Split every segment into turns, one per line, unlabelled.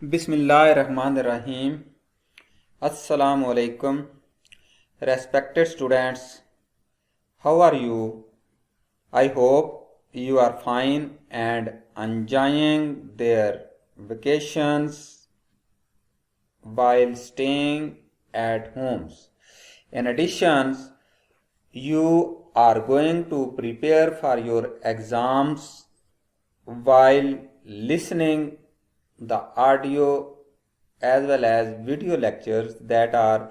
Bismillahirrahmanirrahim. Assalamu alaikum. Respected students, how are you? I hope you are fine and enjoying their vacations while staying at homes. In addition, you are going to prepare for your exams while listening the audio as well as video lectures that are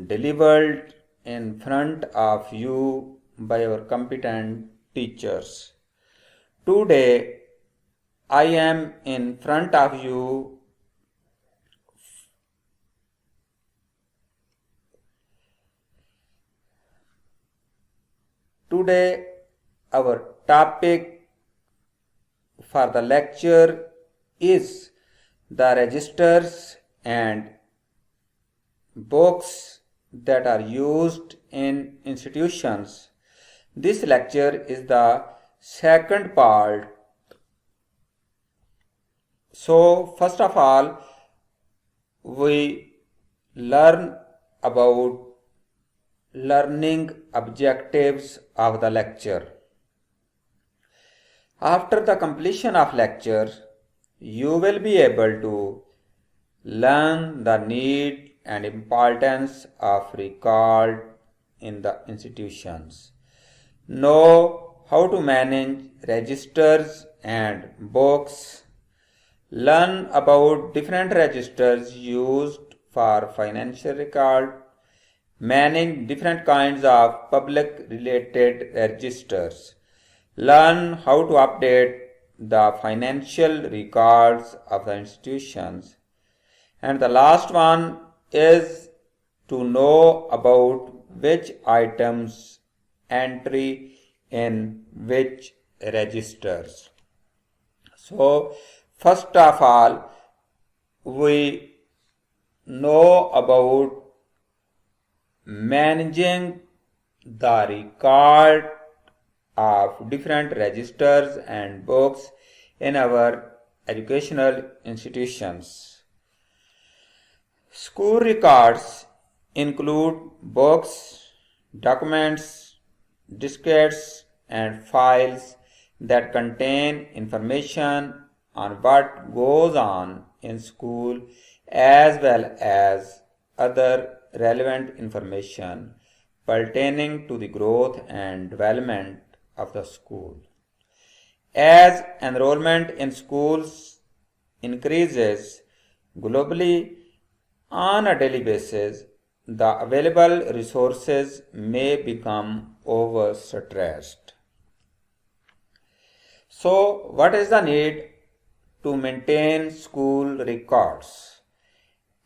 delivered in front of you by our competent teachers. Today I am in front of you Today our topic for the lecture is the registers and books that are used in institutions. This lecture is the second part. So, first of all, we learn about learning objectives of the lecture. After the completion of lecture, you will be able to learn the need and importance of record in the institutions. Know how to manage registers and books. Learn about different registers used for financial record. Manage different kinds of public related registers. Learn how to update the financial records of the institutions. And the last one is to know about which items entry in which registers. So, first of all, we know about managing the record of different registers and books in our educational institutions. School records include books, documents, diskettes, and files that contain information on what goes on in school as well as other relevant information pertaining to the growth and development of the school. As enrollment in schools increases globally on a daily basis, the available resources may become overstressed. So, what is the need to maintain school records?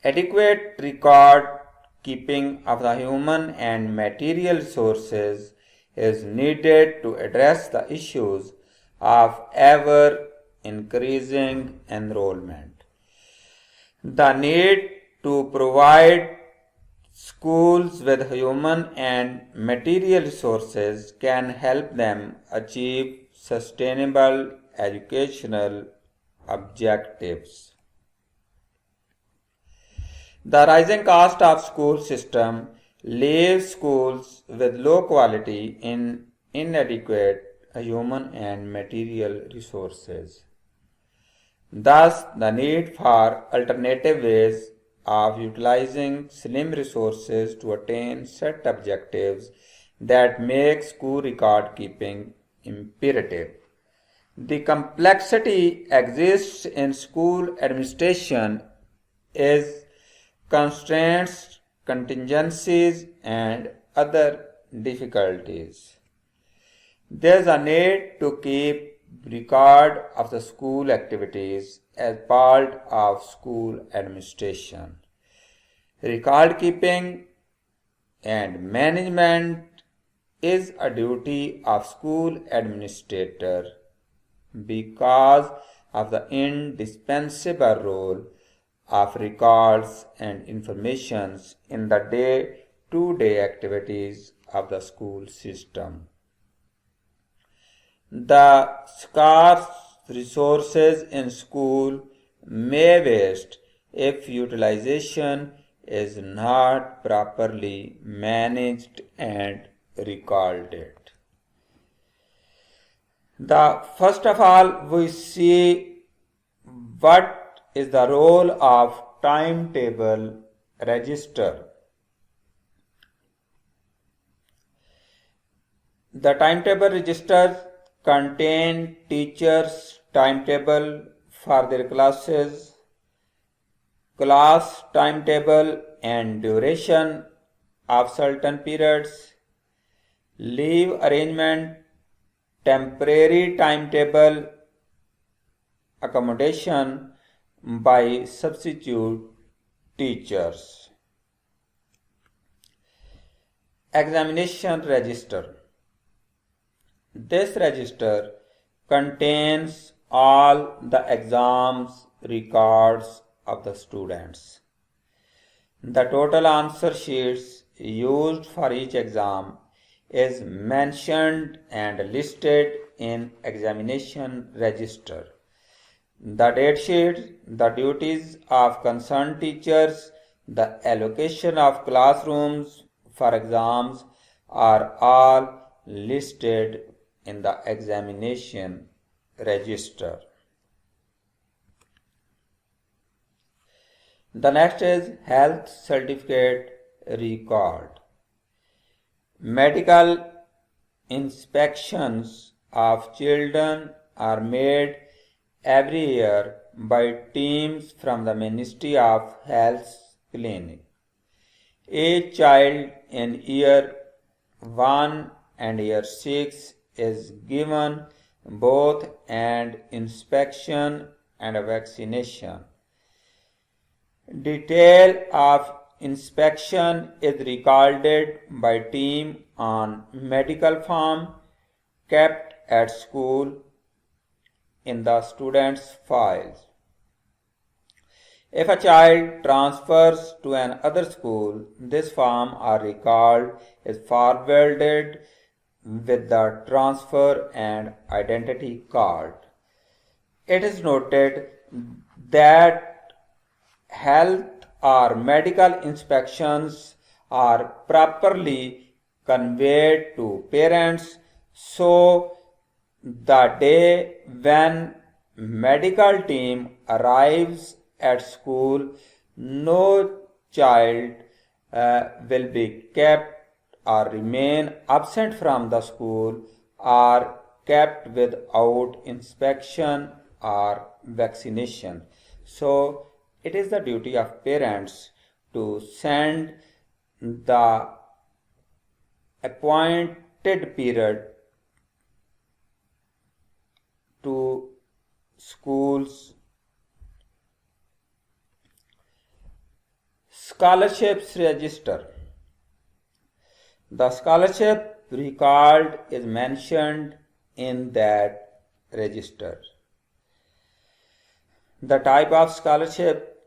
Adequate record keeping of the human and material resources is needed to address the issues of ever increasing enrollment. The need to provide schools with human and material resources can help them achieve sustainable educational objectives. The rising cost of school system leaves schools with low quality and inadequate human and material resources. Thus, the need for alternative ways of utilizing slim resources to attain set objectives that make school record keeping imperative. The complexity exists in school administration is constraints, contingencies, and other difficulties. There is a need to keep record of the school activities as part of school administration. Record keeping and management is a duty of school administrator because of the indispensable role of records and informations in the day-to-day activities of the school system. The scarce resources in school may waste if utilization is not properly managed and recorded. First of all, we see what is the role of timetable register. The timetable registers contain teachers' timetable for their classes, class timetable and duration of certain periods, leave arrangement, temporary timetable, accommodation by substitute teachers. Examination register. This register contains all the exams records of the students. The total answer sheets used for each exam is mentioned and listed in examination register. The date sheets, the duties of concerned teachers, the allocation of classrooms for exams are all listed in the examination register. The next is health certificate record. Medical inspections of children are made every year by teams from the Ministry of Health clinic. Each child in year 1 and year 6 is given both an inspection and a vaccination. Detail of inspection is recorded by team on medical form kept at school in the student's files. If a child transfers to another school, this form or record is forwarded with the transfer and identity card. It is noted that health or medical inspections are properly conveyed to parents, so the day when medical team arrives at school, no child will be kept or remain absent from the school or kept without inspection or vaccination. So it is the duty of parents to send the appointed period to schools. Scholarships register. The scholarship record is mentioned in that register. The type of scholarship,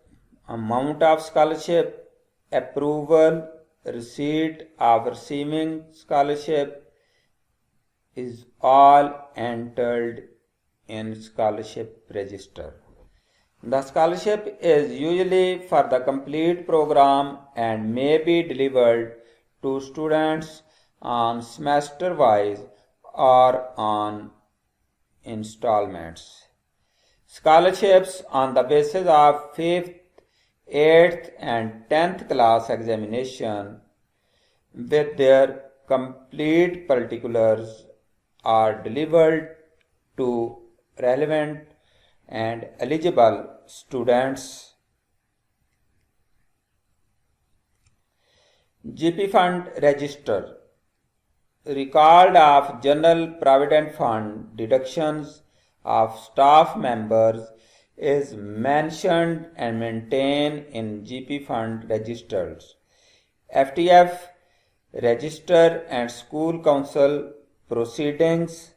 amount of scholarship, approval, receipt of receiving scholarship is all entered in scholarship register. The scholarship is usually for the complete program and may be delivered to students on semester wise or on installments. Scholarships on the basis of 5th, 8th and 10th class examination with their complete particulars are delivered to relevant and eligible students. GP Fund Register. Record of General Provident Fund deductions of staff members is mentioned and maintained in GP Fund registers. FTF Register and School Council proceedings,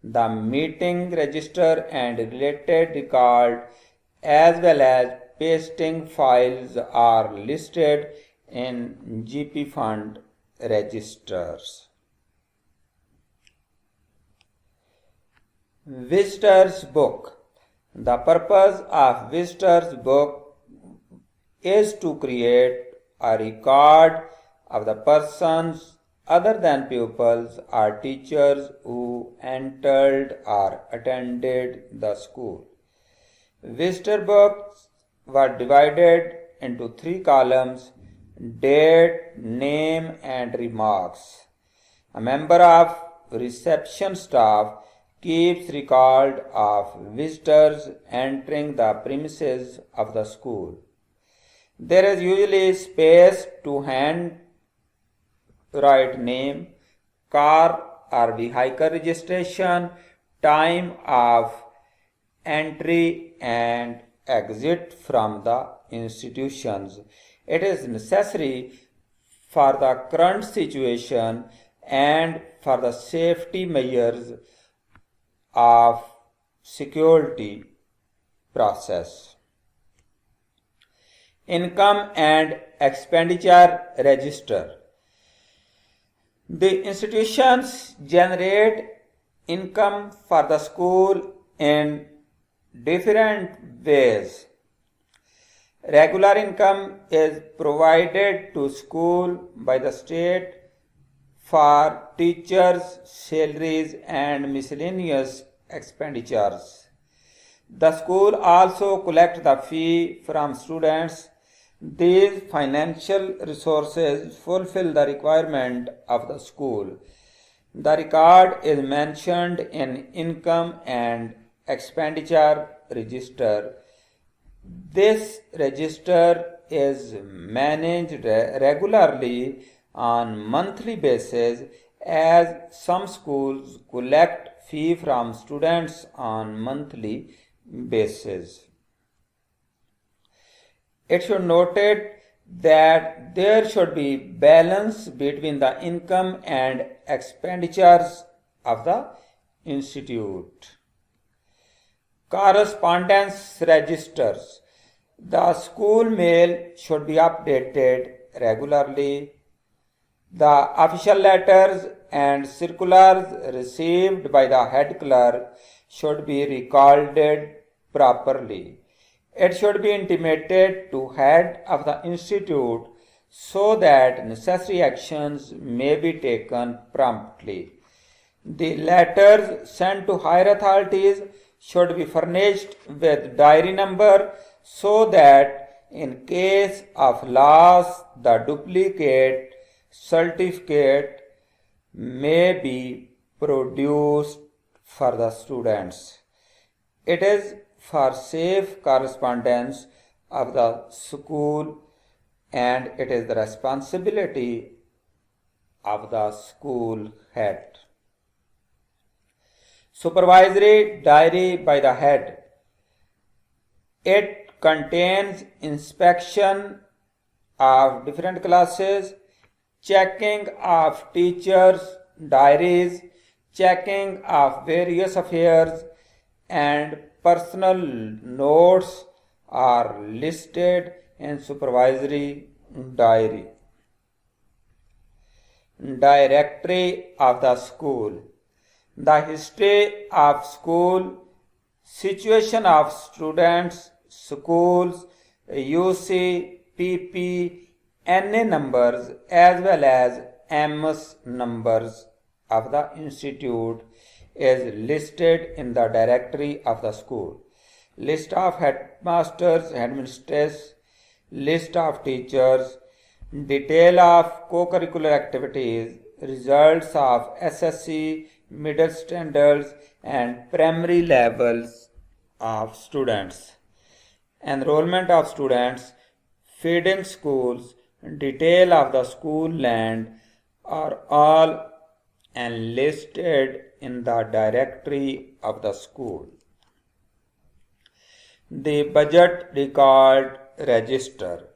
the meeting register and related record as well as pasting files are listed in GP Fund registers. Visitors book. The purpose of visitor's book is to create a record of the persons other than pupils or teachers who entered or attended the school. Visitor books were divided into 3 columns: date, name, and remarks. A member of reception staff keeps record of visitors entering the premises of the school. There is usually space to hand write name, car or vehicle registration, time of entry and exit from the institutions. It is necessary for the current situation and for the safety measures of security process. Income and expenditure register. The institutions generate income for the school in different ways. Regular income is provided to school by the state for teachers' salaries and miscellaneous expenditures. The school also collects the fee from students. These financial resources fulfill the requirement of the school. The record is mentioned in income and expenditure register. This register is managed regularly on monthly basis, as some schools collect fee from students on monthly basis. It should noted that there should be balance between the income and expenditures of the institute. Correspondence registers. The school mail should be updated regularly. The official letters and circulars received by the head clerk should be recorded properly. It should be intimated to head of the institute so that necessary actions may be taken promptly. The letters sent to higher authorities should be furnished with diary number so that in case of loss, the duplicate certificate may be produced for the students. It is for safe correspondence of the school, and it is the responsibility of the school head. Supervisory diary by the head. It contains inspection of different classes, checking of teachers' diaries, checking of various affairs, and personal notes are listed in supervisory diary. Directory of the school. The history of school, situation of students, schools, UC, PP, NA numbers as well as MS numbers of the institute is listed in the directory of the school. List of headmasters, headmistresses, list of teachers, detail of co-curricular activities, results of SSC, middle standards and primary levels of students, enrollment of students, feeding schools, detail of the school land are all enlisted in the directory of the school. The budget record register.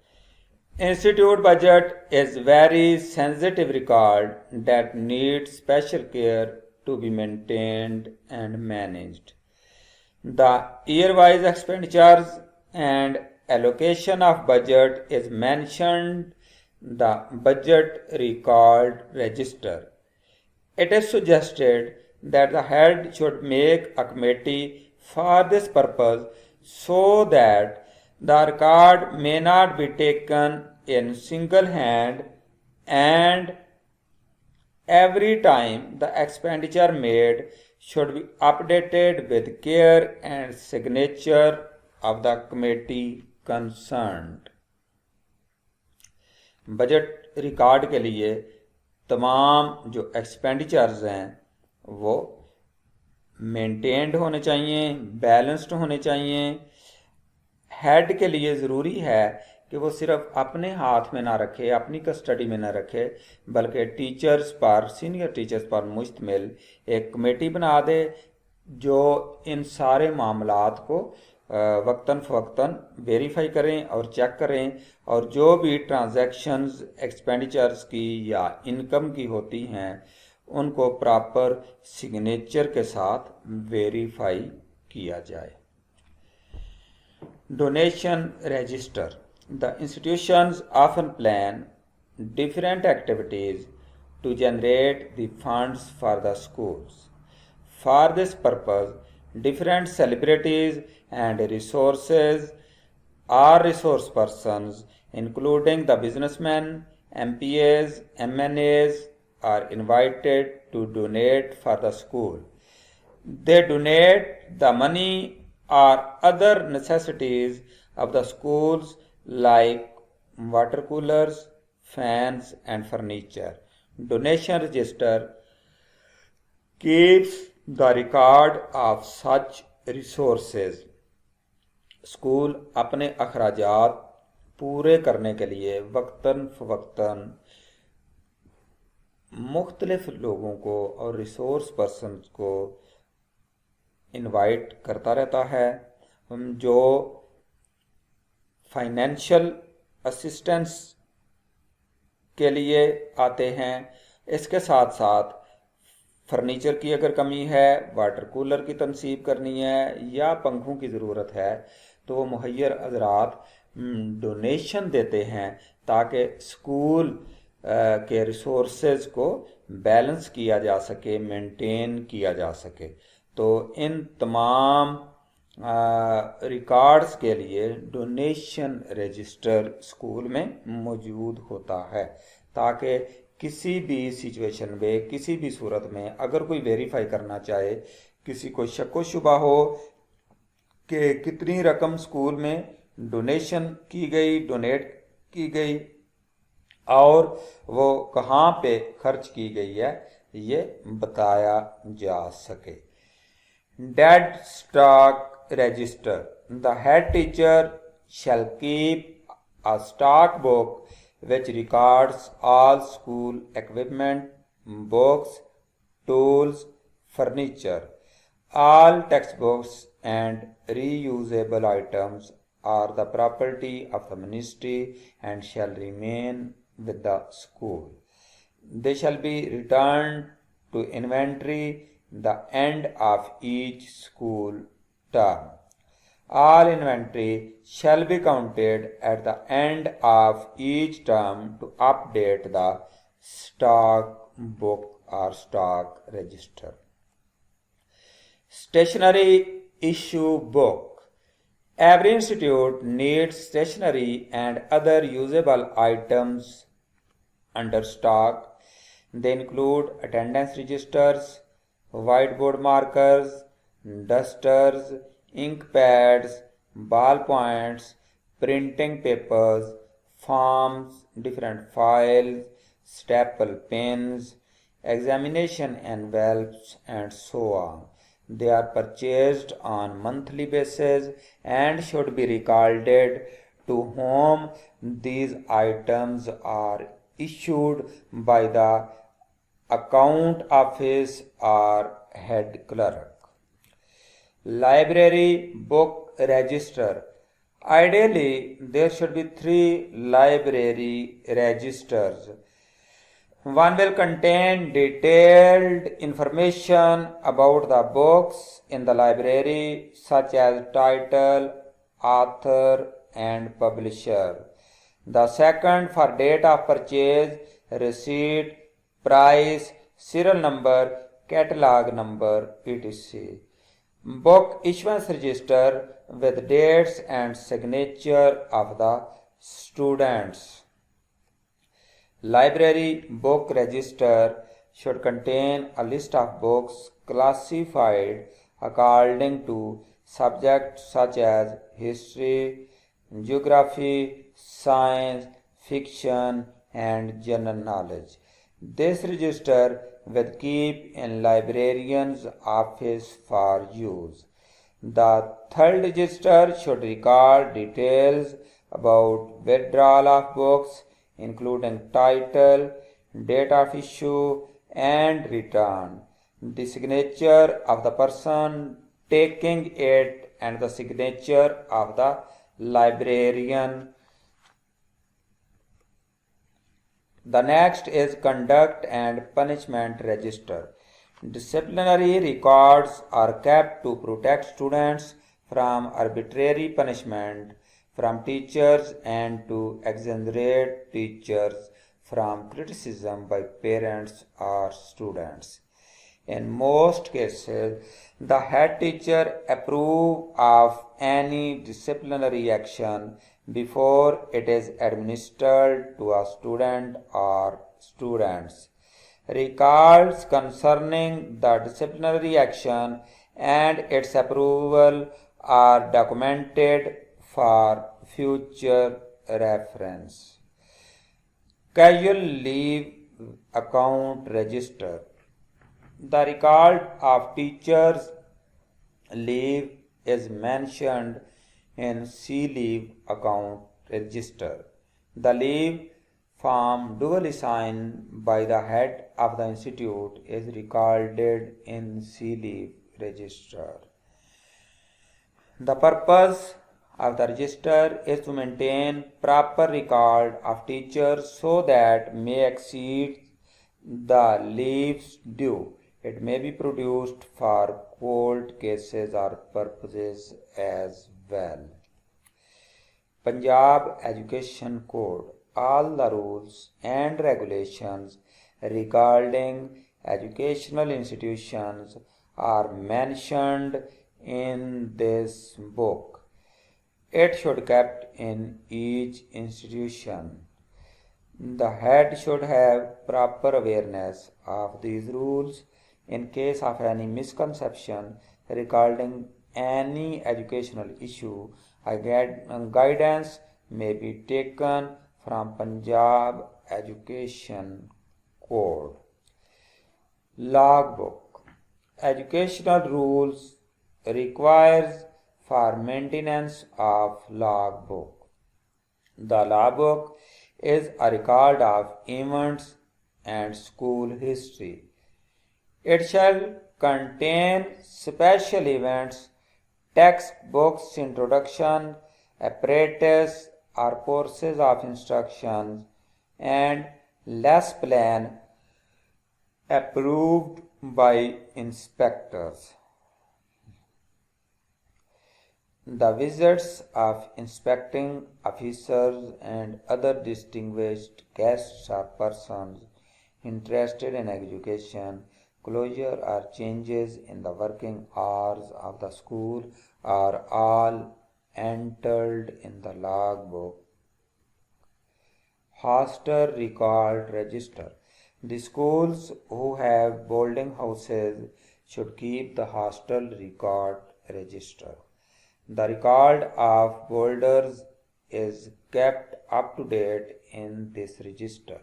Institute budget is very sensitive record that needs special care to be maintained and managed. The year-wise expenditures and allocation of budget is mentioned in the budget record register. It is suggested that the head should make a committee for this purpose so that the record may not be taken in single hand and every time the expenditure made should be updated with care and signature of the committee concerned. Budget record के लिए तमाम जो expenditures हैं वो maintained होने चाहिए, balanced होने चाहिए। हेड के लिए ज़रूरी है कि वो सिर्फ अपने हाथ में ना रखे, अपनी कस्टडी में ना रखे, बल्कि टीचर्स पर, सीनियर टीचर्स पर मुश्तमिल एक कमेटी बना दे जो इन सारे मामलात को वक्तन फ़वक्तन वेरीफाई करें और चेक करें, और जो भी ट्रांजैक्शंस एक्सपेंडिचर्स की या इनकम की होती हैं उनको प्रॉपर सिग्नेचर के साथ वेरीफाई किया जाए। Donation register. The institutions often plan different activities to generate the funds for the schools. For this purpose, different celebrities and resources or resource persons, including the businessmen, MPAs, MNAs, are invited to donate for the school. They donate the money or other necessities of the schools like water coolers, fans, and furniture. Donation register keeps the record of such resources. School अपने अखराजात पूरे करने के लिए वक्तन फ़वक्तन मुख्तलिफ लोगों को और resource persons को इनवाइट करता रहता है जो फाइनेंशियल असिस्टेंस के लिए आते हैं। इसके साथ साथ फर्नीचर की अगर कमी है, वाटर कूलर की तनसीब करनी है या पंखों की ज़रूरत है तो वो मुहैयर हज़रात डोनेशन देते हैं ताकि स्कूल के रिसोर्सेज को बैलेंस किया जा सके, मेंटेन किया जा सके। तो इन तमाम रिकॉर्ड्स के लिए डोनेशन रजिस्टर स्कूल में मौजूद होता है ताकि किसी भी सिचुएशन में, किसी भी सूरत में अगर कोई वेरीफाई करना चाहे, किसी को शक व शुबा हो कि कितनी रकम स्कूल में डोनेशन की गई, डोनेट की गई और वो कहाँ पे खर्च की गई है, ये बताया जा सके। Dead stock register. The head teacher shall keep a stock book which records all school equipment, books, tools, furniture. All textbooks and reusable items are the property of the ministry and shall remain with the school. They shall be returned to inventory the end of each school term. All inventory shall be counted at the end of each term to update the stock book or stock register. Stationery issue book. Every institute needs stationery and other usable items under stock. They include attendance registers, whiteboard markers, dusters, ink pads, ballpoints, printing papers, forms, different files, staple pens, examination envelopes, and so on. They are purchased on monthly basis and should be recorded to whom these items are issued by the account office or head clerk. Library book register. Ideally, there should be 3 library registers. One will contain detailed information about the books in the library, such as title, author, and publisher. The second for date of purchase, receipt, price, serial number, catalog number, etc. Book issuance register with dates and signature of the students. Library book register should contain a list of books classified according to subjects such as history, geography, science, fiction, and general knowledge. This register will keep in librarian's office for use. The third register should record details about withdrawal of books, including title, date of issue, and return, the signature of the person taking it, and the signature of the librarian. The next is conduct and punishment register. Disciplinary records are kept to protect students from arbitrary punishment from teachers and to exonerate teachers from criticism by parents or students. In most cases, the head teacher approves of any disciplinary action before it is administered to a student or students. Records concerning the disciplinary action and its approval are documented for future reference. Casual leave account register. The record of teachers' leave is mentioned in C leave account register. The leave form duly signed by the head of the institute is recorded in C leave register. The purpose of the register is to maintain proper record of teachers so that may exceed the leaves due. It may be produced for court cases or purposes as well. Punjab Education Code. All the rules and regulations regarding educational institutions are mentioned in this book. It should be kept in each institution. The head should have proper awareness of these rules. In case of any misconception regarding any educational issue, guidance may be taken from Punjab Education Code. Logbook. Educational rules requires for maintenance of logbook. The logbook is a record of events and school history. It shall contain special events, textbooks, introduction, apparatus or courses of instruction, and lesson plan approved by inspectors. The visits of inspecting officers and other distinguished guests or persons interested in education, closure or changes in the working hours of the school are all entered in the logbook. Hostel record register. The schools who have boarding houses should keep the hostel record register. The record of boarders is kept up to date in this register.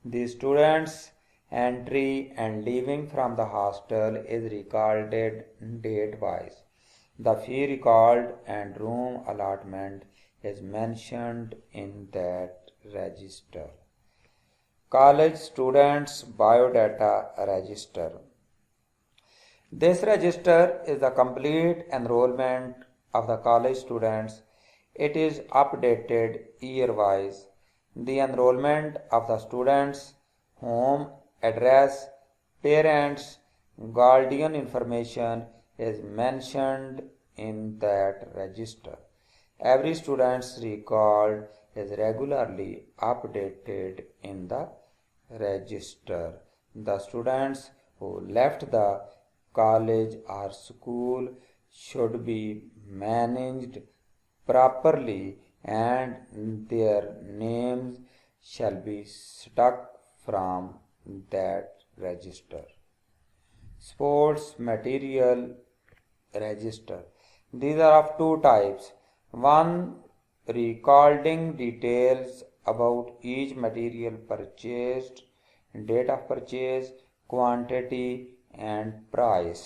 The students' entry and leaving from the hostel is recorded date-wise. The fee record and room allotment is mentioned in that register. College students' biodata register. This register is the complete enrollment of the college students. It is updated year-wise. The enrollment of the students, home address, parents, guardian information is mentioned in that register. Every student's record is regularly updated in the register. The students who left the college or school should be managed properly and their names shall be struck from that register. Sports material register. These are of two types. One, recording details about each material purchased, date of purchase, quantity, and price.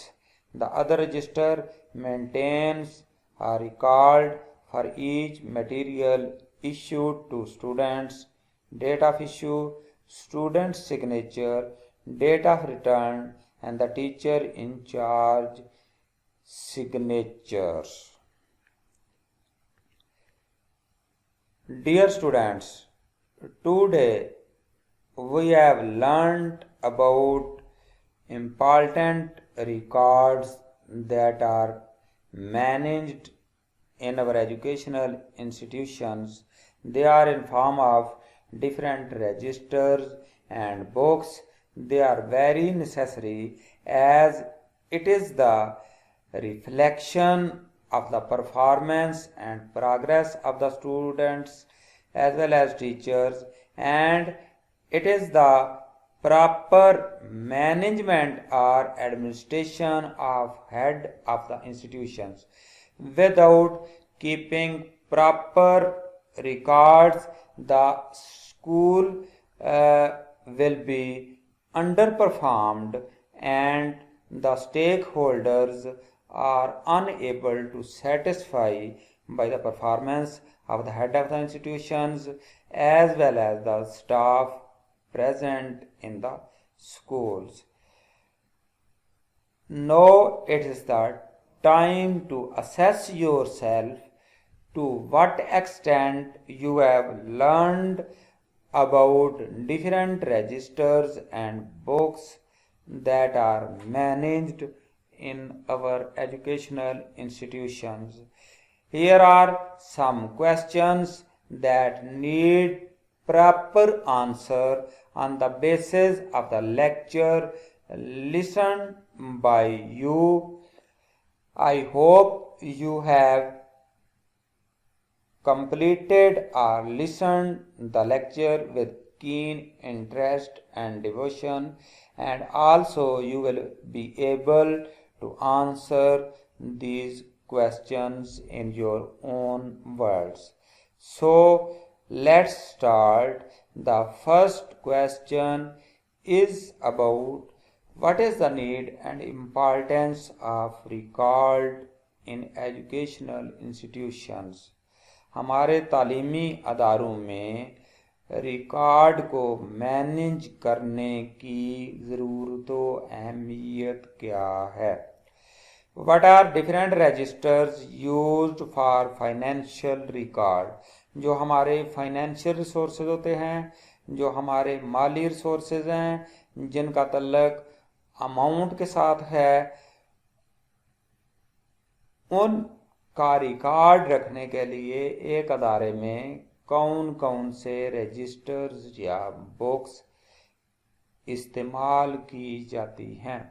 The other register maintains a record for each material issued to students, date of issue, student's signature, date of return, and the teacher in charge signatures. Dear students, today we have learned about important records that are managed in our educational institutions. They are in form of different registers and books. They are very necessary as it is the reflection of the performance and progress of the students as well as teachers, and it is the proper management or administration of head of the institutions. Without keeping proper records, the school will be underperformed and the stakeholders are unable to satisfy by the performance of the head of the institutions as well as the staff present in the schools. Now it is the time to assess yourself to what extent you have learned about different registers and books that are managed in our educational institutions. Here are some questions that need proper answer on the basis of the lecture listened by you. I hope you have completed or listened the lecture with keen interest and devotion, and also you will be able to answer these questions in your own words. So let's start. The first question is about what is the need and importance of record in educational institutions. हमारे तालीमी अदारों में record को manage करने की ज़रूरत व अहमियत क्या है. What are different registers used for financial record? जो हमारे फाइनेंशियल रिसोर्सेज होते हैं, जो हमारे माली रिसोर्सेज हैं, जिनका तल्लक अमाउंट के साथ है, उन का रिकॉर्ड रखने के लिए एक अदारे में कौन कौन से रजिस्टर्स या बुक्स इस्तेमाल की जाती हैं.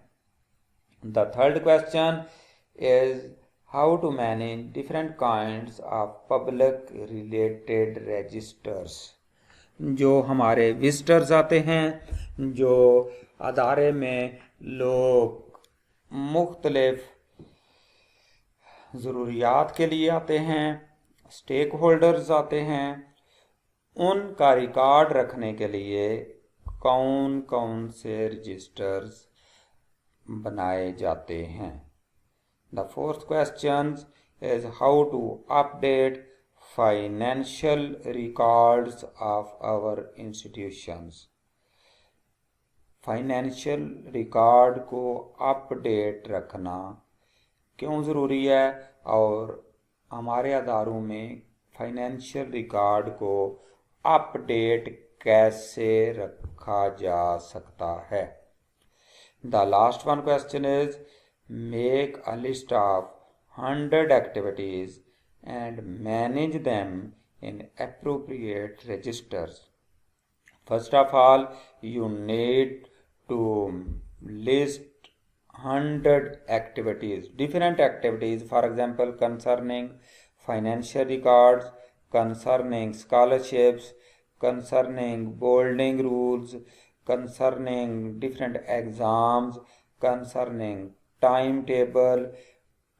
The third question is how to manage different kinds of public related registers. जो हमारे विजिटर्स आते हैं, जो अदारे में लोग मुख्तलिफ ज़रूरियात के लिए आते हैं, स्टेक होल्डर्स आते हैं, उनका रिकॉर्ड रखने के लिए कौन कौन से रजिस्टर्स बनाए जाते हैं. The fourth question is how to update financial records of our institutions. Financial record को अपडेट रखना क्यों ज़रूरी है और हमारे अदारों में फाइनेंशियल रिकॉर्ड को अपडेट कैसे रखा जा सकता है. The last one question is make a list of 100 activities and manage them in appropriate registers. First of all, you need to list 100 activities, different activities, for example, concerning financial records, concerning scholarships, concerning boarding rules, concerning different exams, concerning timetable,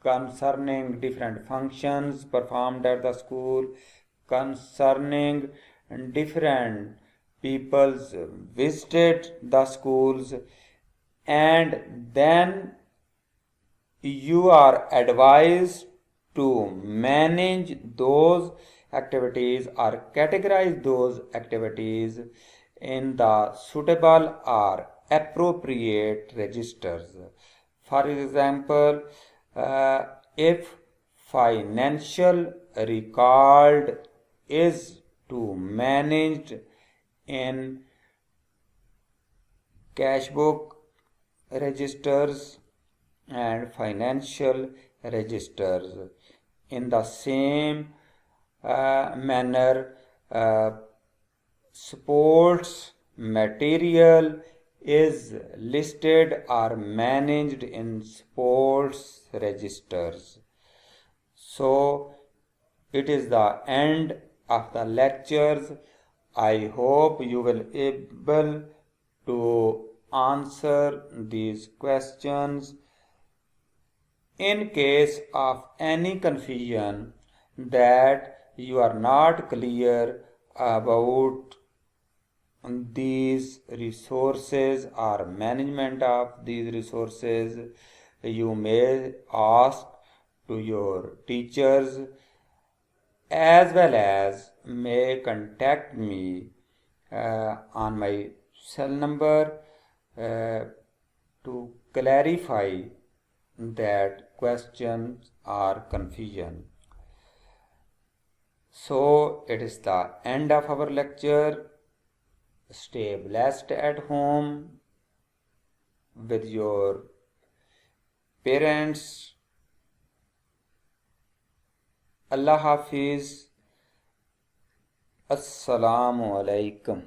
concerning different functions performed at the school, concerning different people's visited the schools, and then you are advised to manage those activities or categorize those activities in the suitable or appropriate registers. For example, uh, if financial record is to managed in cash book registers and financial registers. In the same manner, sports material is listed or managed in sports registers. So it is the end of the lectures. I hope you will able to answer these questions. In case of any confusion that you are not clear about these resources or management of these resources, you may ask to your teachers as well as may contact me on my cell number to clarify that questions or confusion. So it is the end of our lecture. Stay blessed at home with your parents. Allah Hafiz. Assalamu alaikum.